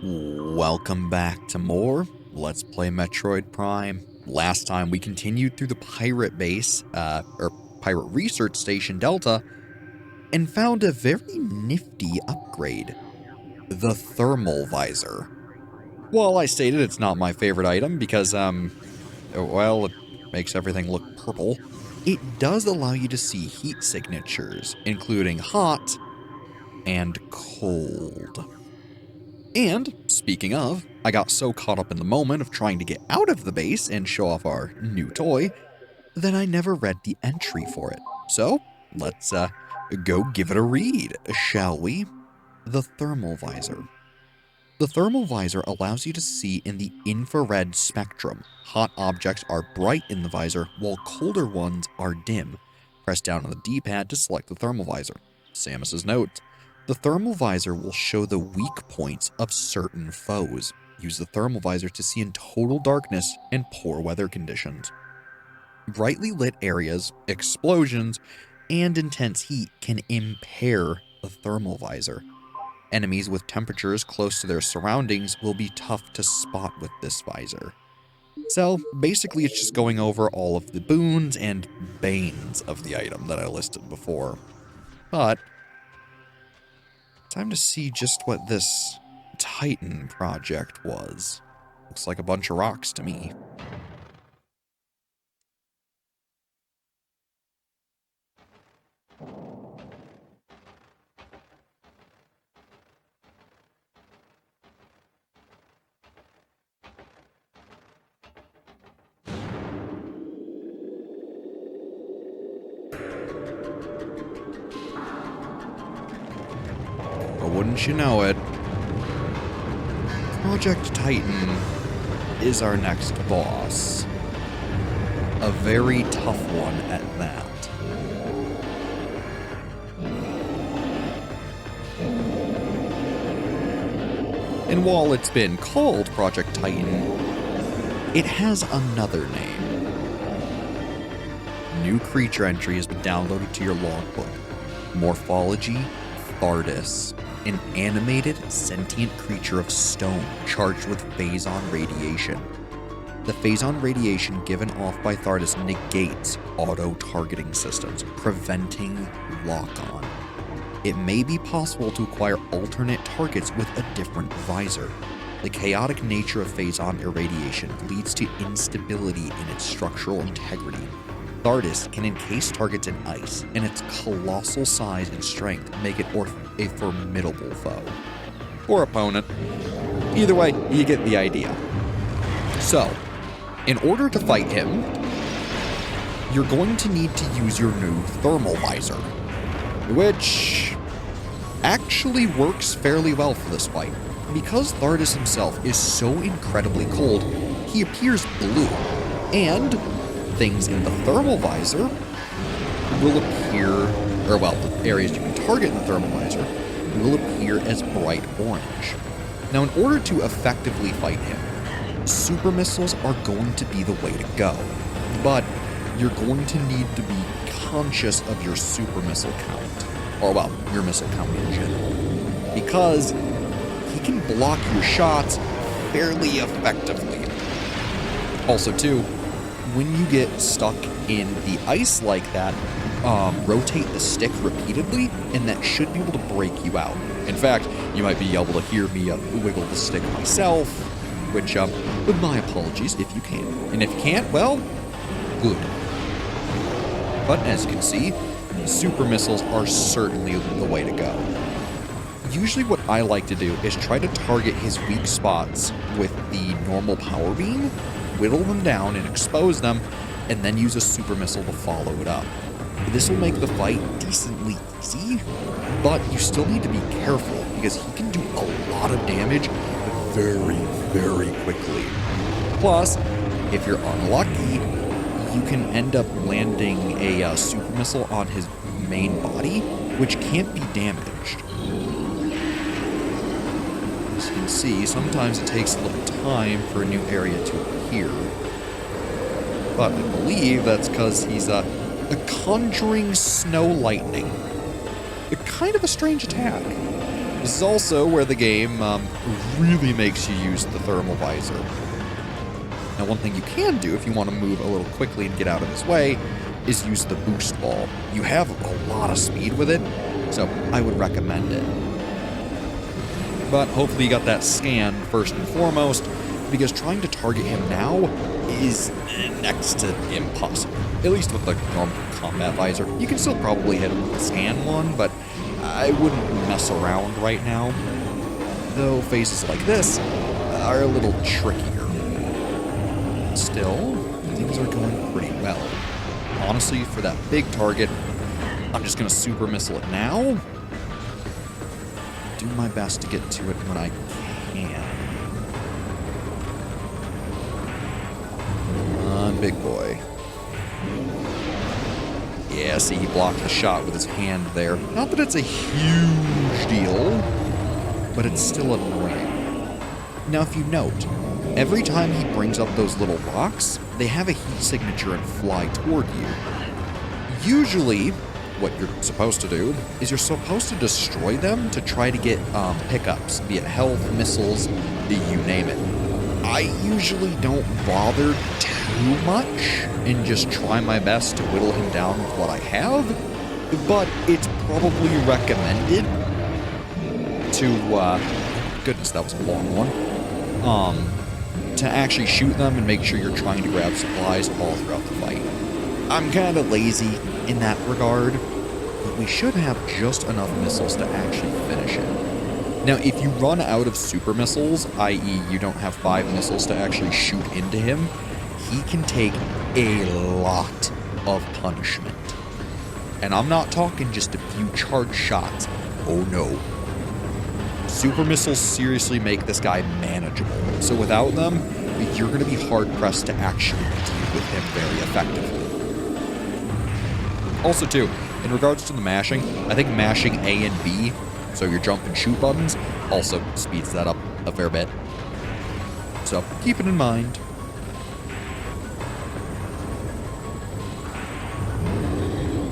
Welcome back to more Let's Play Metroid Prime. Last time we continued through the pirate base, or pirate research station Delta, and found a very nifty upgrade. The thermal visor. Well, I stated it's not my favorite item because, well, it makes everything look purple. It does allow you to see heat signatures, including hot and cold. And, speaking of, I got so caught up in the moment of trying to get out of the base and show off our new toy that I never read the entry for it. So, let's go give it a read, shall we? The thermal visor. The thermal visor allows you to see in the infrared spectrum. Hot objects are bright in the visor, while colder ones are dim. Press down on the D-pad to select the thermal visor. Samus's note. The thermal visor will show the weak points of certain foes. Use the thermal visor to see in total darkness and poor weather conditions. Brightly lit areas, explosions, and intense heat can impair the thermal visor. Enemies with temperatures close to their surroundings will be tough to spot with this visor. So, basically it's just going over all of the boons and banes of the item that I listed before. But, time to see just what this Titan project was. Looks like a bunch of rocks to me. But wouldn't you know it, Project Titan is our next boss. A very tough one at that. And while it's been called Project Titan, it has another name. New creature entry has been downloaded to your logbook. Morphology, Thardus. An animated, sentient creature of stone charged with phazon radiation. The phazon radiation given off by Thardus negates auto-targeting systems, preventing lock-on. It may be possible to acquire alternate targets with a different visor. The chaotic nature of phazon irradiation leads to instability in its structural integrity. Thardus can encase targets in ice, and its colossal size and strength make it a formidable foe. Or opponent. Either way, you get the idea. So, in order to fight him, you're going to need to use your new thermal visor, which actually works fairly well for this fight. Because Thardus himself is so incredibly cold, he appears blue, and things in the thermal visor will appear, or well, the areas you can target in the thermal visor will appear as bright orange. Now, in order to effectively fight him, super missiles are going to be the way to go, but you're going to need to be conscious of your super missile count, or well, your missile count in general, because he can block your shots fairly effectively. Also, too, when you get stuck in the ice like that, rotate the stick repeatedly, and that should be able to break you out. In fact, you might be able to hear me wiggle the stick myself, which, with my apologies if you can. And if you can't, well, good. But as you can see, super missiles are certainly the way to go. Usually what I like to do is try to target his weak spots with the normal power beam, whittle them down and expose them, and then use a super missile to follow it up. This will make the fight decently easy, but you still need to be careful because he can do a lot of damage very, very quickly. Plus, if you're unlucky, you can end up landing a super missile on his main body, which can't be damaged. As you can see, sometimes it takes a little time for a new area to appear. But I believe that's because he's a conjuring snow lightning. Kind of a strange attack. This is also where the game really makes you use the thermal visor. Now, one thing you can do if you want to move a little quickly and get out of his way is use the boost ball. You have a lot of speed with it, so I would recommend it. But hopefully you got that scan first and foremost, because trying to target him now is next to impossible. At least with the normal combat visor. You can still probably hit him with the scan one, but I wouldn't mess around right now. Though phases like this are a little trickier. Still, things are going pretty well. Honestly, for that big target, I'm just going to super missile it now. Do my best to get to it when I can. Come on, big boy. Yeah, see, he blocked the shot with his hand there. Not that it's a huge deal, but it's still annoying. Now, if you note, every time he brings up those little rocks, they have a heat signature and fly toward you. Usually, what you're supposed to do is you're supposed to destroy them to try to get pickups, be it health, missiles, you name it. I usually don't bother too much and just try my best to whittle him down with what I have, but it's probably recommended to, goodness, that was a long one, to actually shoot them and make sure you're trying to grab supplies all throughout the fight. I'm kind of lazy in that regard, but we should have just enough missiles to actually finish it. Now, if you run out of super missiles, i.e. you don't have 5 missiles to actually shoot into him, he can take a lot of punishment. And I'm not talking just a few charge shots. Oh no. Super missiles seriously make this guy manageable. So without them, you're going to be hard-pressed to actually deal with him very effectively. Also, too, in regards to the mashing, I think mashing A and B, so your jump and shoot buttons, also speeds that up a fair bit. So keep it in mind.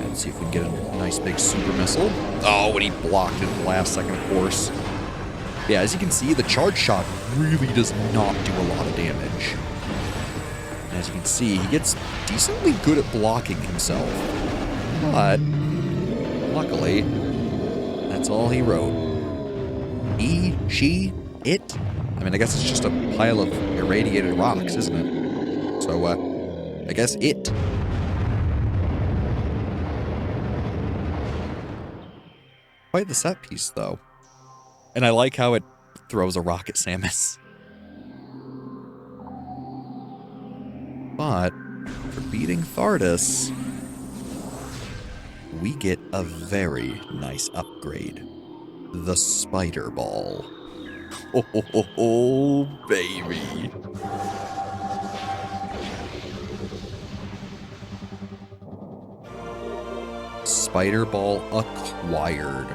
Let's see if we can get a nice big super missile. Oh, and he blocked it at the last second, of course. Yeah, as you can see, the charge shot really does not do a lot of damage. As you can see, he gets decently good at blocking himself. But, luckily, that's all he wrote. He, she, it. I mean, I guess it's just a pile of irradiated rocks, isn't it? So, I guess it. Quite the set piece, though. And I like how it throws a rock at Samus. But, for beating Thardus, we get a very nice upgrade. The Spider Ball. Oh, baby. Spider Ball acquired.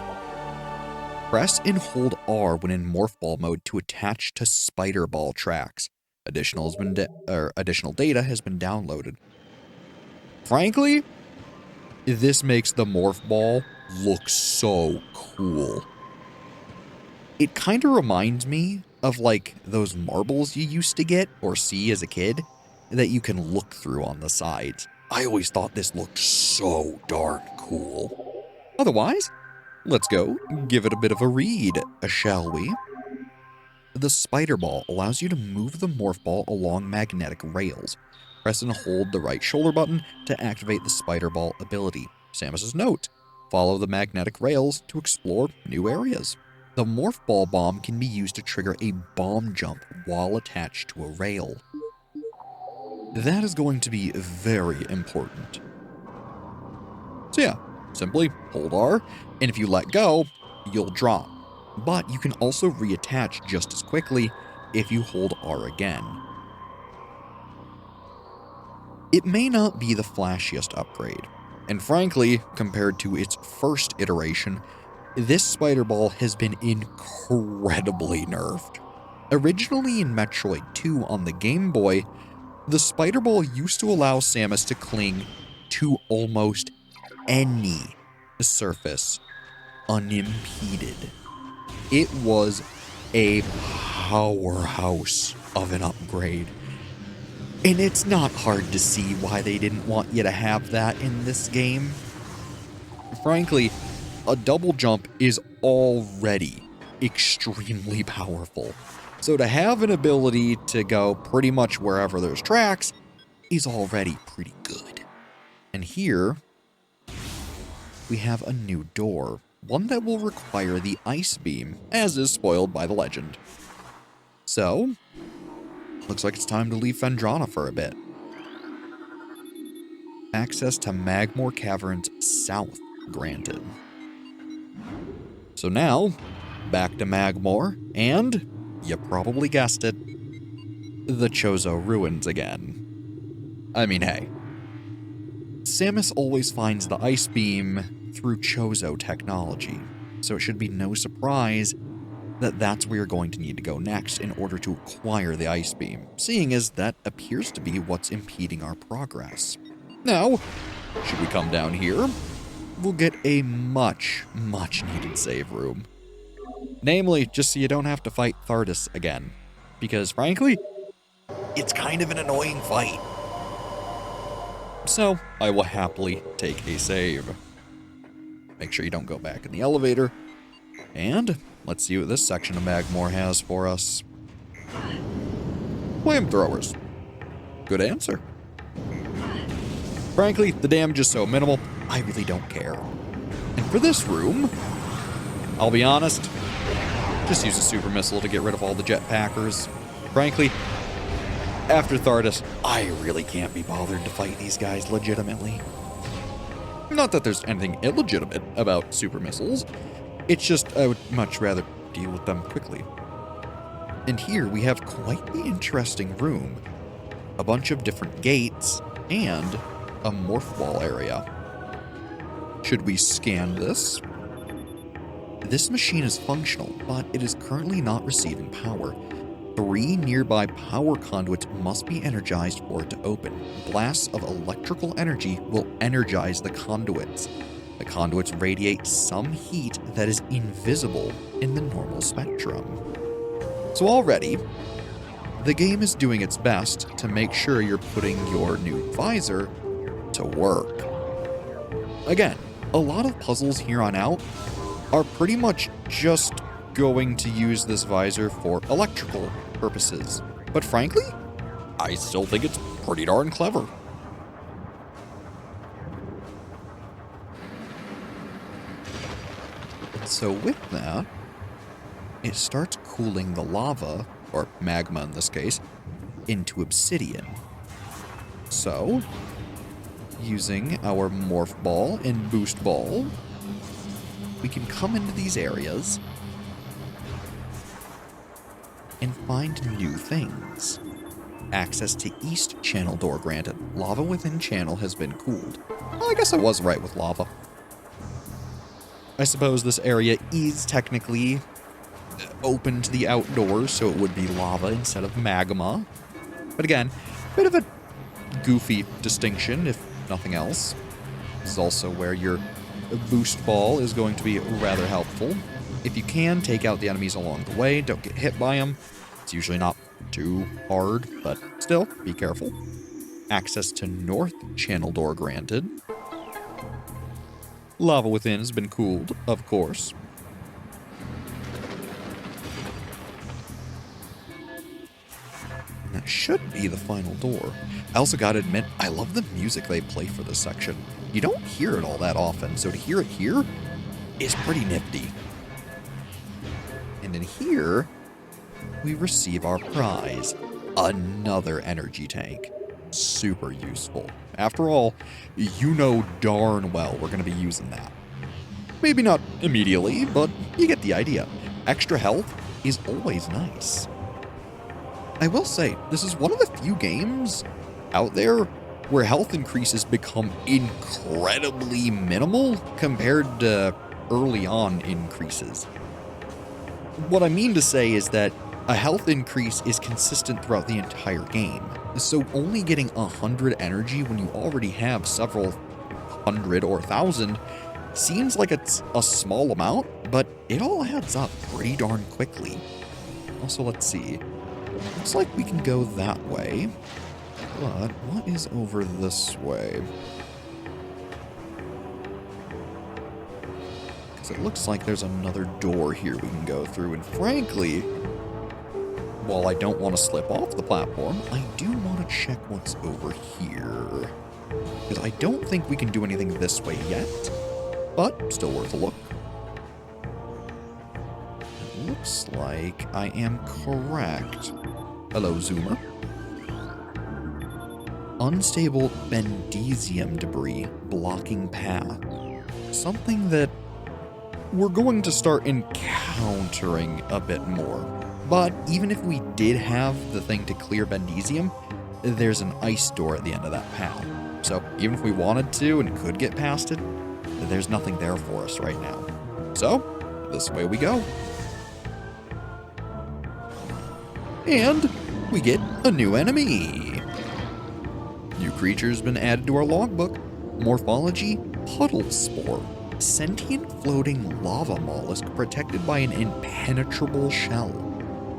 Press and hold R when in Morph Ball mode to attach to Spider Ball tracks. Additional data has been downloaded. Frankly, this makes the Morph Ball look so cool. It kind of reminds me of like those marbles you used to get or see as a kid that you can look through on the sides. I always thought this looked so darn cool. Otherwise, let's go give it a bit of a read, shall we? The Spider Ball allows you to move the Morph Ball along magnetic rails. Press and hold the right shoulder button to activate the Spider Ball ability. Samus's note: follow the magnetic rails to explore new areas. The Morph Ball bomb can be used to trigger a bomb jump while attached to a rail. That is going to be very important. So yeah, simply hold R, and if you let go, you'll drop. But you can also reattach just as quickly if you hold R again. It may not be the flashiest upgrade, and frankly, compared to its first iteration, this Spider Ball has been incredibly nerfed. Originally in Metroid 2 on the Game Boy, the Spider Ball used to allow Samus to cling to almost any surface unimpeded. It was a powerhouse of an upgrade. And it's not hard to see why they didn't want you to have that in this game. Frankly, a double jump is already extremely powerful. So to have an ability to go pretty much wherever there's tracks is already pretty good. And here, we have a new door. One that will require the ice beam, as is spoiled by the legend. So, looks like it's time to leave Phendrana for a bit. Access to Magmoor Caverns South granted. So now, back to Magmoor, and, you probably guessed it, the Chozo Ruins again. I mean, hey. Samus always finds the ice beam through Chozo technology, so it should be no surprise that that's where you're going to need to go next in order to acquire the ice beam, seeing as that appears to be what's impeding our progress. Now, should we come down here, we'll get a much needed save room. Namely, just so you don't have to fight Thardus again, because frankly, it's kind of an annoying fight. So, I will happily take a save. Make sure you don't go back in the elevator. And let's see what this section of Magmoor has for us. Flamethrowers. Good answer. Frankly, the damage is so minimal, I really don't care. And for this room, I'll be honest, just use a super missile to get rid of all the jetpackers. Frankly, after Thardus, I really can't be bothered to fight these guys legitimately. Not that there's anything illegitimate about super missiles, it's just I would much rather deal with them quickly. And here we have quite the interesting room. A bunch of different gates and a morph ball area. Should we scan this? This machine is functional, but it is currently not receiving power. 3 nearby power conduits must be energized for it to open. Blasts of electrical energy will energize the conduits. The conduits radiate some heat that is invisible in the normal spectrum. So already, the game is doing its best to make sure you're putting your new visor to work. Again, a lot of puzzles here on out are pretty much just going to use this visor for electrical purposes. But frankly, I still think it's pretty darn clever. And so with that, it starts cooling the lava, or magma in this case, into obsidian. So, using our morph ball and boost ball, we can come into these areas and find new things. Access to East Channel door granted. Lava within channel has been cooled. Well, I guess I was right with lava. I suppose this area is technically open to the outdoors, so it would be lava instead of magma. But again, a bit of a goofy distinction, if nothing else. This is also where your boost ball is going to be rather helpful. If you can, take out the enemies along the way. Don't get hit by them. It's usually not too hard, but still, be careful. Access to North Channel door granted. Lava within has been cooled, of course. And that should be the final door. I also gotta admit, I love the music they play for this section. You don't hear it all that often, so to hear it here is pretty nifty. And in here, we receive our prize, another energy tank. Super useful. After all, you know darn well we're going to be using that. Maybe not immediately, but you get the idea. Extra health is always nice. I will say, this is one of the few games out there where health increases become incredibly minimal compared to early on increases. What I mean to say is that a health increase is consistent throughout the entire game. So only getting 100 energy when you already have several hundred or 1,000 Seems like it's a small amount, but it all adds up pretty darn quickly. Also, let's see. Looks like we can go that way. But what is over this way? Because it looks like there's another door here we can go through. And frankly, while I don't want to slip off the platform, I do want to check what's over here. Because I don't think we can do anything this way yet, but still worth a look. It looks like I am correct. Hello, Zoomer. Unstable bendesium debris blocking path. Something that we're going to start encountering a bit more. But even if we did have the thing to clear bendesium, there's an ice door at the end of that path. So even if we wanted to and could get past it, there's nothing there for us right now. So this way we go. And we get a new enemy. New creature's been added to our logbook. Morphology, puddle spore. Sentient floating lava mollusk protected by an impenetrable shell.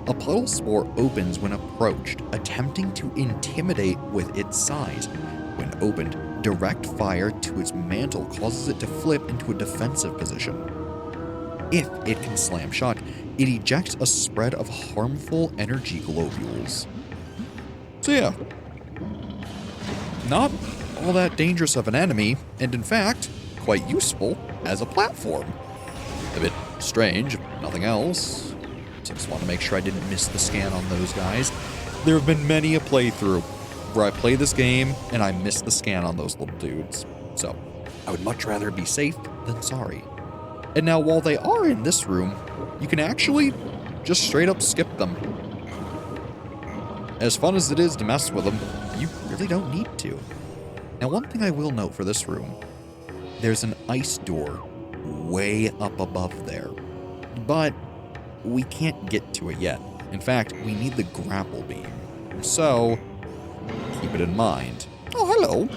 A puddle spore opens when approached, attempting to intimidate with its size. When opened, direct fire to its mantle causes it to flip into a defensive position. If it can slam shut, it ejects a spread of harmful energy globules. So yeah, not all that dangerous of an enemy, and in fact, quite useful as a platform. A bit strange, if nothing else. So I just want to make sure I didn't miss the scan on those guys. There have been many a playthrough where I play this game and I miss the scan on those little dudes. So I would much rather be safe than sorry. And now while they are in this room, you can actually just straight up skip them. As fun as it is to mess with them, you really don't need to. Now one thing I will note for this room, there's an ice door way up above there, but we can't get to it yet. In fact, we need the grapple beam. So keep it in mind. Oh, hello.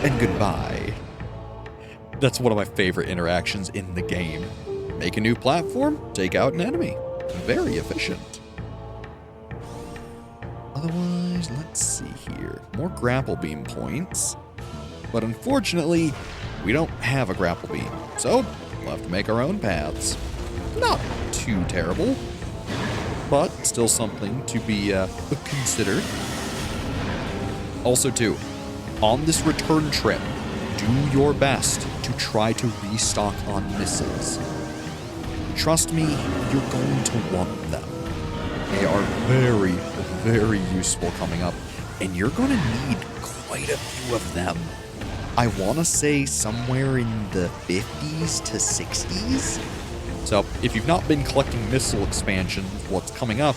And goodbye. That's one of my favorite interactions in the game. Make a new platform, take out an enemy. Very efficient. Otherwise, let's see here. More grapple beam points. But unfortunately, we don't have a grapple beam. So, we'll have to make our own paths. Not too terrible, but still something to be considered. Also, too, on this return trip, do your best to try to restock on missiles. Trust me, you're going to want them. They are very, very useful coming up, and you're going to need quite a few of them. I want to say somewhere in the 50s to 60s. So if you've not been collecting missile expansions, what's coming up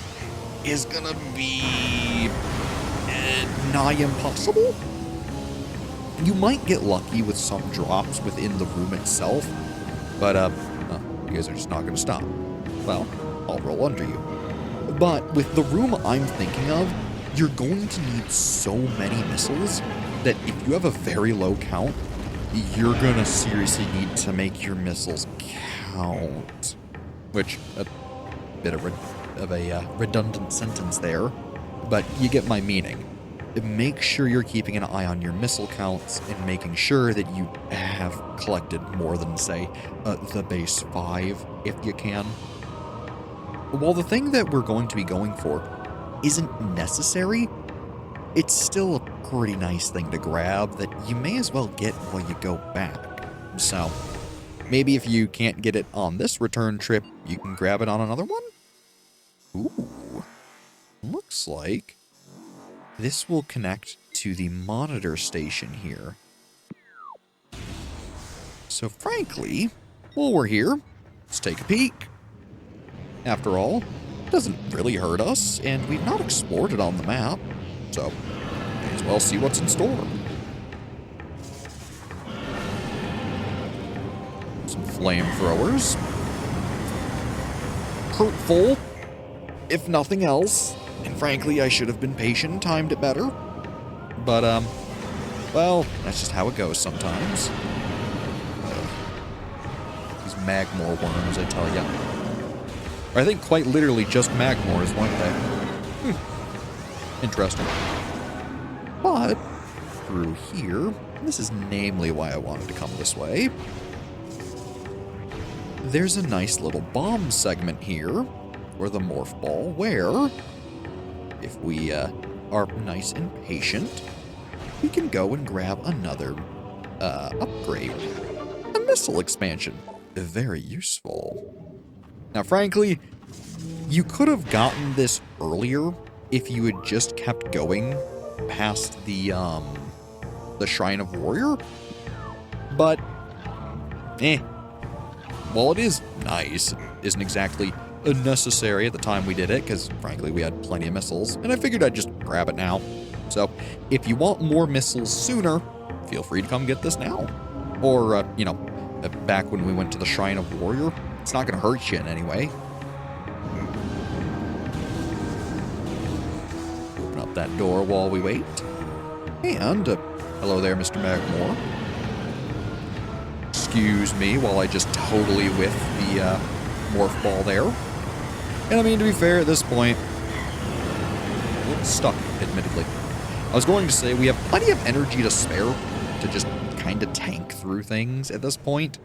is going to be nigh impossible. You might get lucky with some drops within the room itself, but you guys are just not going to stop. Well, I'll roll under you. But with the room I'm thinking of, you're going to need so many missiles that if you have a very low count, you're going to seriously need to make your missiles count. Which, a bit of a redundant sentence there, but you get my meaning. Make sure you're keeping an eye on your missile counts and making sure that you have collected more than, say, the base 5, if you can. While the thing that we're going to be going for isn't necessary, it's still a pretty nice thing to grab that you may as well get while you go back. So, maybe if you can't get it on this return trip, you can grab it on another one? Ooh, looks like this will connect to the monitor station here. So frankly, while we're here, let's take a peek. After all, it doesn't really hurt us, and we've not explored it on the map, so may as well see what's in store. Some flamethrowers. Hurtful, if nothing else. And frankly, I should have been patient and timed it better. But, well, that's just how it goes sometimes. These magmore worms, I tell ya. Or I think quite literally just magmores, weren't they? Interesting. But, through here, this is namely why I wanted to come this way. There's a nice little bomb segment here, or the morph ball, where, if we are nice and patient, we can go and grab another upgrade. A missile expansion. Very useful. Now, frankly, you could have gotten this earlier if you had just kept going past the Shrine of Warrior, but, while it is nice, it isn't exactly necessary at the time we did it, because frankly we had plenty of missiles, and I figured I'd just grab it now. So, if you want more missiles sooner, feel free to come get this now. Or, back when we went to the Shrine of Warrior, it's not going to hurt you in any way. Open up that door while we wait. And, hello there, Mr. Magmore. Excuse me while I just totally whiff the morph ball there. And I mean, to be fair, at this point, a little stuck, admittedly. I was going to say, we have plenty of energy to spare to just kind of tank through things at this point.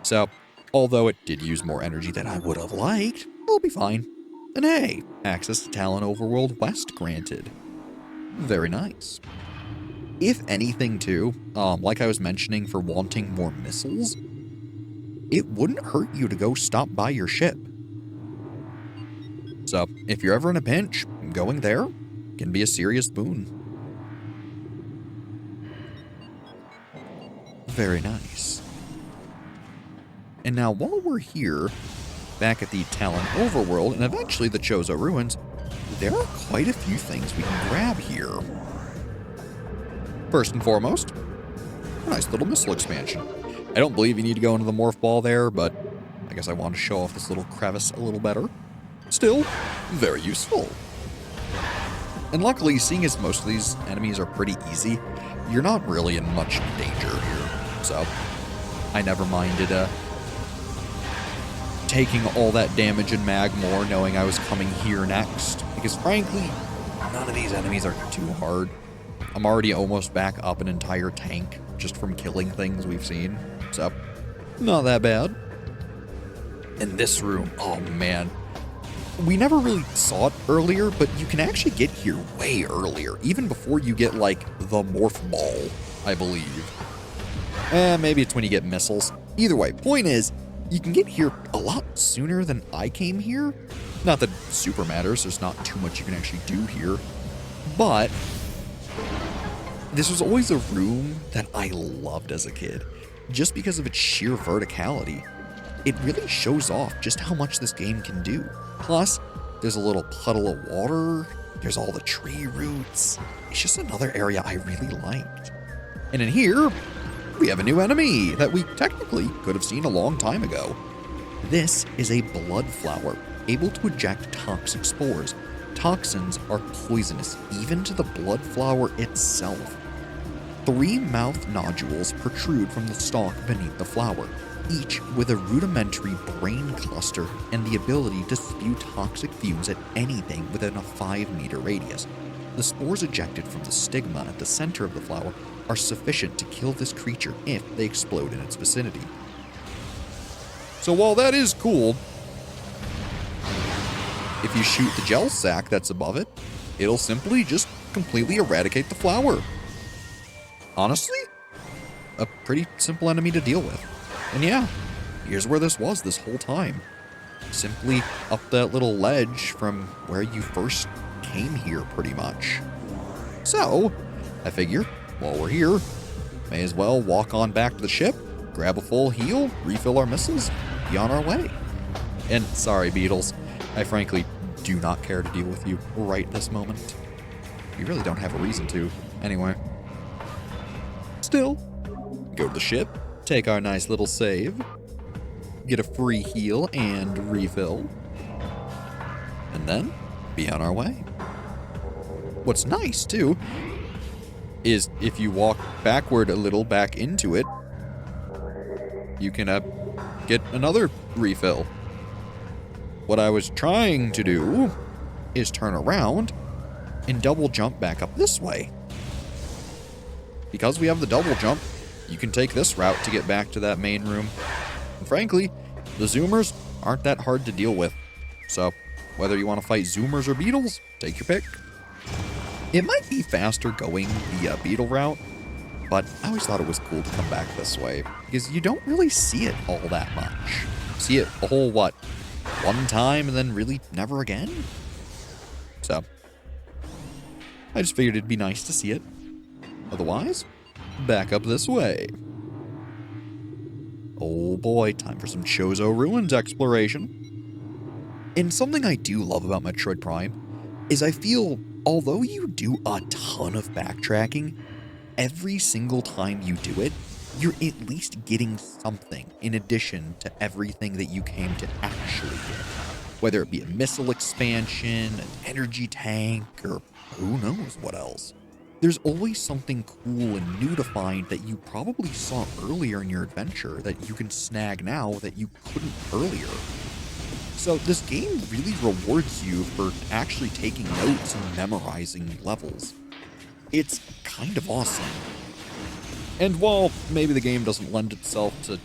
So, although it did use more energy than I would have liked, we'll be fine. And hey, access to Talon Overworld West granted. Very nice. If anything, too, like I was mentioning for wanting more missiles, it wouldn't hurt you to go stop by your ship. So, if you're ever in a pinch, going there can be a serious boon. Very nice. And now, while we're here, back at the Talon Overworld, and eventually the Chozo Ruins, there are quite a few things we can grab here. First and foremost, a nice little missile expansion. I don't believe you need to go into the morph ball there, but I guess I want to show off this little crevice a little better. Still, very useful. And luckily, seeing as most of these enemies are pretty easy, you're not really in much danger here. So, I never minded taking all that damage in Magmore, knowing I was coming here next. Because frankly, none of these enemies are too hard. I'm already almost back up an entire tank just from killing things we've seen. So, not that bad. And this room, oh man. We never really saw it earlier, but you can actually get here way earlier, even before you get, like, the morph ball, I believe. Maybe it's when you get missiles. Either way, point is, you can get here a lot sooner than I came here. Not that super matters, there's not too much you can actually do here. But this was always a room that I loved as a kid, just because of its sheer verticality. It really shows off just how much this game can do. Plus, there's a little puddle of water, there's all the tree roots. It's just another area I really liked. And in here, we have a new enemy that we technically could have seen a long time ago. This is a blood flower, able to eject toxic spores. Toxins are poisonous, even to the blood flower itself. 3 mouth nodules protrude from the stalk beneath the flower, each with a rudimentary brain cluster and the ability to spew toxic fumes at anything within a 5-meter radius. The spores ejected from the stigma at the center of the flower are sufficient to kill this creature if they explode in its vicinity. So while that is cool, if you shoot the gel sac that's above it, it'll simply just completely eradicate the flower. Honestly, a pretty simple enemy to deal with. And yeah, here's where this was this whole time. Simply up that little ledge from where you first came here, pretty much. So, I figure, while we're here, may as well walk on back to the ship, grab a full heal, refill our missiles, be on our way. And sorry, Beetles, I frankly do not care to deal with you right this moment. You really don't have a reason to, anyway. Still, go to the ship, take our nice little save, get a free heal and refill, and then be on our way. What's nice, too, is if you walk backward a little back into it, you can get another refill. What I was trying to do is turn around and double jump back up this way. Because we have the double jump, you can take this route to get back to that main room. And frankly, the Zoomers aren't that hard to deal with. So, whether you want to fight Zoomers or Beetles, take your pick. It might be faster going the Beetle route, but I always thought it was cool to come back this way, because you don't really see it all that much. See it a whole, what, one time and then really never again? So, I just figured it'd be nice to see it. Otherwise, back up this way. Oh boy, time for some Chozo Ruins exploration. And something I do love about Metroid Prime is I feel, although you do a ton of backtracking, every single time you do it, you're at least getting something in addition to everything that you came to actually get. Whether it be a missile expansion, an energy tank, or who knows what else. There's always something cool and new to find that you probably saw earlier in your adventure that you can snag now that you couldn't earlier. So this game really rewards you for actually taking notes and memorizing levels. It's kind of awesome. And while maybe the game doesn't lend itself to,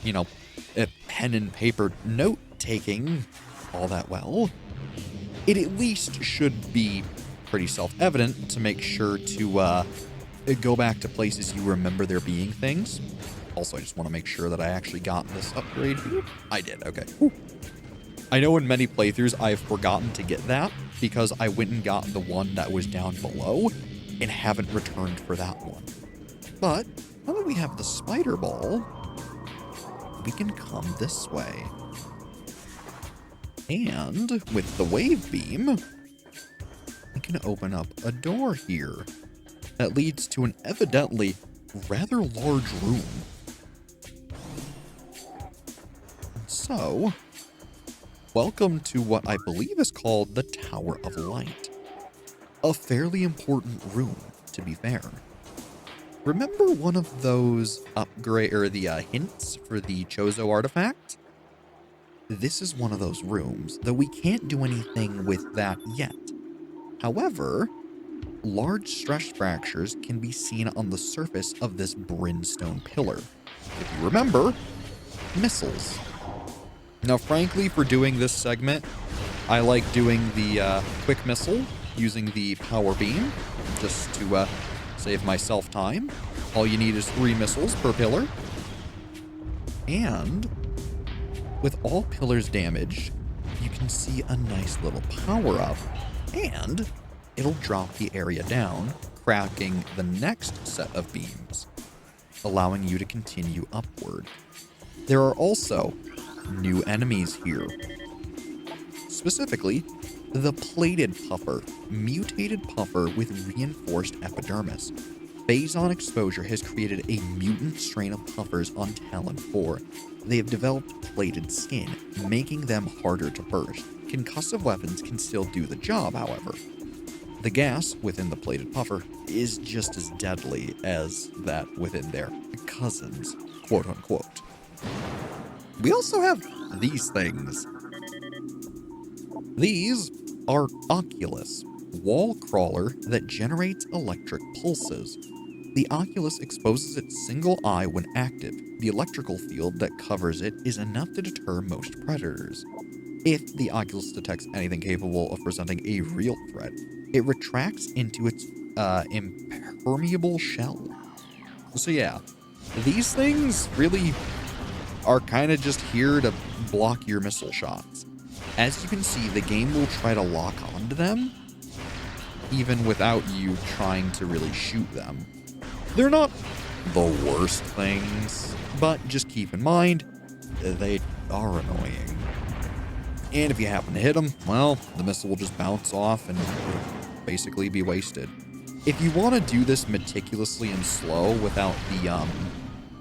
a pen and paper note-taking all that well, it at least should be pretty self-evident to make sure to go back to places you remember there being things. Also, I just want to make sure that I actually got this upgrade. I did, okay. Whew. I know in many playthroughs I've forgotten to get that because I went and got the one that was down below and haven't returned for that one. But now that we have the spider ball, we can come this way. And with the wave beam, we can open up a door here that leads to an evidently rather large room. So, welcome to what I believe is called the Tower of Light. A fairly important room, to be fair. Remember one of those hints for the Chozo artifact? This is one of those rooms, though we can't do anything with that yet. However, large stress fractures can be seen on the surface of this brimstone pillar. If you remember, missiles. Now, frankly, for doing this segment, I like doing the quick missile using the power beam, just to save myself time. All you need is 3 missiles per pillar. And with all pillars damaged, you can see a nice little power-up, and it'll drop the area down, cracking the next set of beams, allowing you to continue upward. There are also new enemies here. Specifically, the plated puffer, mutated puffer with reinforced epidermis. Phazon exposure has created a mutant strain of puffers on Talon 4. They have developed plated skin, making them harder to burst. Concussive weapons can still do the job, however. The gas within the plated puffer is just as deadly as that within their cousins, quote unquote. We also have these things. These are Oculus, wall crawler that generates electric pulses. The Oculus exposes its single eye when active. The electrical field that covers it is enough to deter most predators. If the Oculus detects anything capable of presenting a real threat, it retracts into its impermeable shell. So yeah, these things really are kind of just here to block your missile shots. As you can see, the game will try to lock onto them, even without you trying to really shoot them. They're not the worst things, but just keep in mind, they are annoying. And if you happen to hit them, well, the missile will just bounce off and it'll basically be wasted. If you want to do this meticulously and slow without the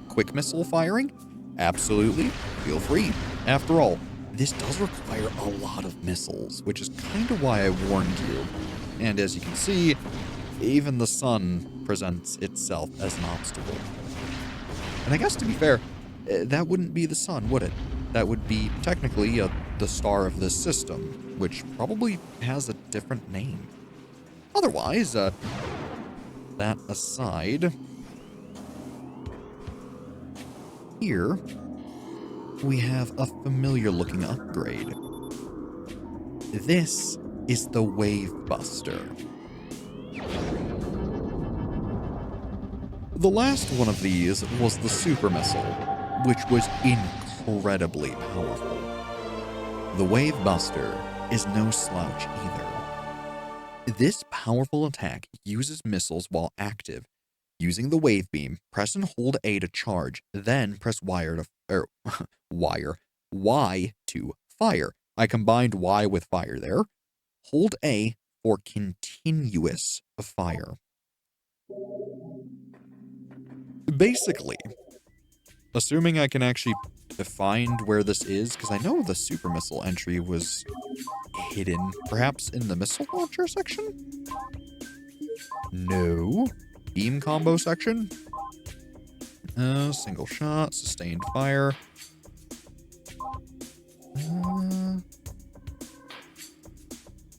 quick missile firing, absolutely, feel free. After all, this does require a lot of missiles, which is kind of why I warned you. And as you can see, even the sun presents itself as an obstacle. And I guess, to be fair, that wouldn't be the sun, would it? That would be technically the star of this system, which probably has a different name. Otherwise, that aside, here we have a familiar-looking upgrade. This is the Wave Buster. The last one of these was the Super Missile, which was incredibly powerful. The Wave Buster is no slouch either. This powerful attack uses missiles while active. Using the wave beam, press and hold A to charge, then press Y to fire. I combined Y with fire there. Hold A for continuous fire. Basically, assuming I can actually find where this is, because I know the super missile entry was hidden, perhaps in the missile launcher section? No. Beam combo section? Single shot, sustained fire.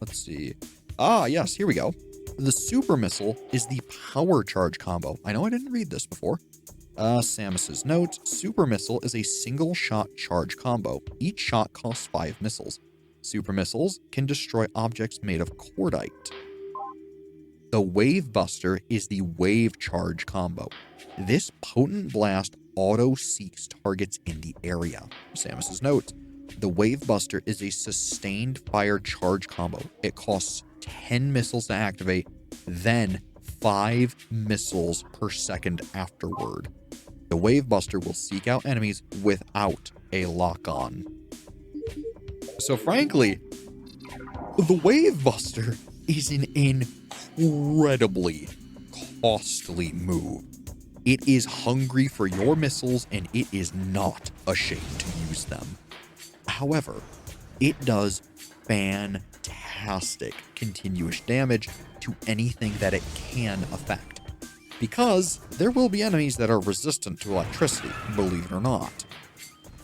Let's see. Ah, yes, here we go. The super missile is the power charge combo. I know I didn't read this before. Samus's note, super missile is a single shot charge combo. Each shot costs 5 missiles. Super missiles can destroy objects made of cordite. The Wave Buster is the wave charge combo. This potent blast auto-seeks targets in the area. Samus's note, the Wave Buster is a sustained fire charge combo. It costs 10 missiles to activate, then 5 missiles per second afterward. The Wave Buster will seek out enemies without a lock-on. So frankly, the Wave Buster is an incredibly costly move. It is hungry for your missiles, and it is not ashamed to use them. However, it does fantastic continuous damage to anything that it can affect, because there will be enemies that are resistant to electricity, believe it or not.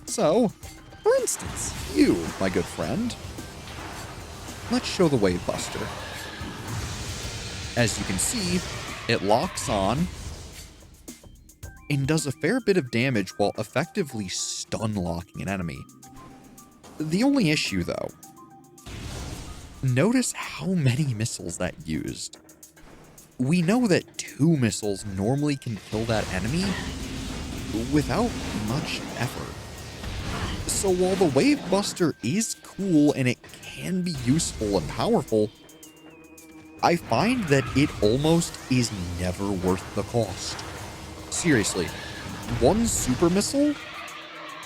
So, for instance, you, my good friend. Let's show the Wave Buster. As you can see, it locks on and does a fair bit of damage while effectively stun locking an enemy. The only issue, though, notice how many missiles that used. We know that 2 missiles normally can kill that enemy without much effort. So while the Wave Buster is cool and it can be useful and powerful, I find that it almost is never worth the cost. Seriously, 1 super missile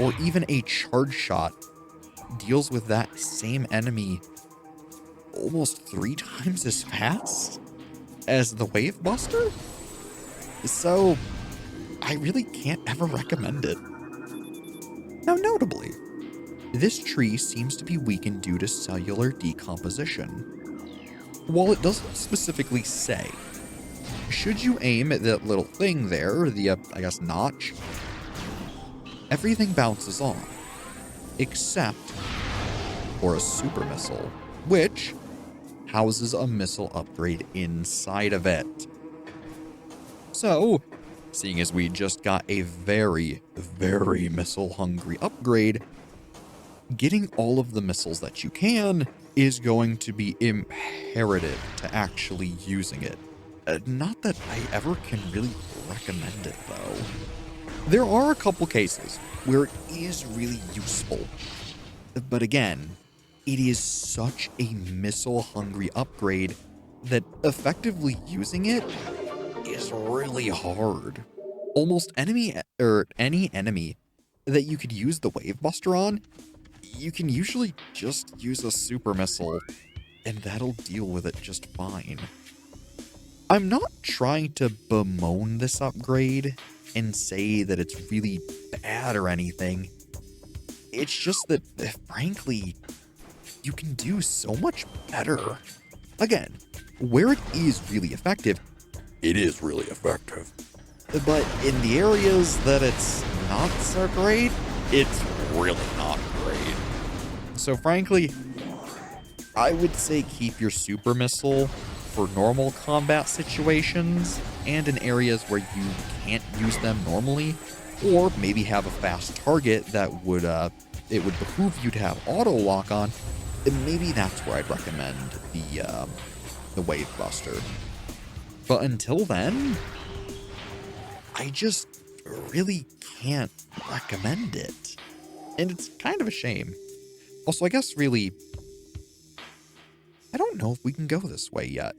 or even a charge shot deals with that same enemy almost 3 times as fast as the Wave Buster? So, I really can't ever recommend it. Now, notably, this tree seems to be weakened due to cellular decomposition. While it doesn't specifically say, should you aim at that little thing there, the, I guess, notch, everything bounces off, except for a super missile, which houses a missile upgrade inside of it. So, seeing as we just got a very, very missile-hungry upgrade, getting all of the missiles that you can is going to be imperative to actually using it. Not that I ever can really recommend it, though. There are a couple cases where it is really useful, but again, it is such a missile-hungry upgrade that effectively using it is really hard. Almost any enemy that you could use the Wave Buster on, you can usually just use a super missile, and that'll deal with it just fine. I'm not trying to bemoan this upgrade and say that it's really bad or anything. It's just that, frankly, you can do so much better. Again, where it is really effective, it is really effective. But in the areas that it's not so great, it's really not great. So frankly, I would say keep your super missile for normal combat situations and in areas where you can't use them normally, or maybe have a fast target that would it would behoove you to have auto lock on. And maybe that's where I'd recommend the Wave Buster. But until then, I just really can't recommend it. And it's kind of a shame. Also, I guess really, I don't know if we can go this way yet.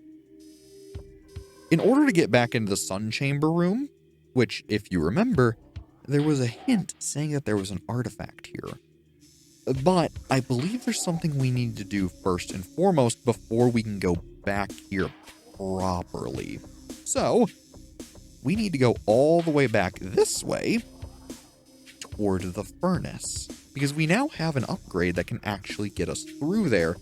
In order to get back into the Sun Chamber room, which, if you remember, there was a hint saying that there was an artifact here. But I believe there's something we need to do first and foremost before we can go back here properly. So, we need to go all the way back this way toward the furnace, because we now have an upgrade that can actually get us through there,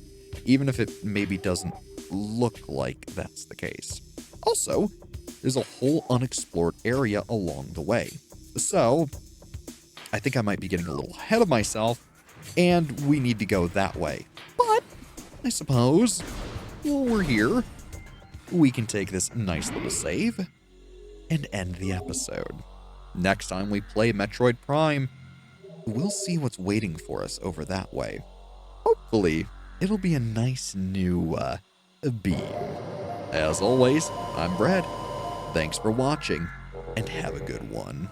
even if it maybe doesn't look like that's the case. Also, there's a whole unexplored area along the way. So, I think I might be getting a little ahead of myself, and we need to go that way. But, I suppose, while we're here, we can take this nice little save and end the episode. Next time we play Metroid Prime, we'll see what's waiting for us over that way. Hopefully, it'll be a nice new beam. As always, I'm Brad. Thanks for watching, and have a good one.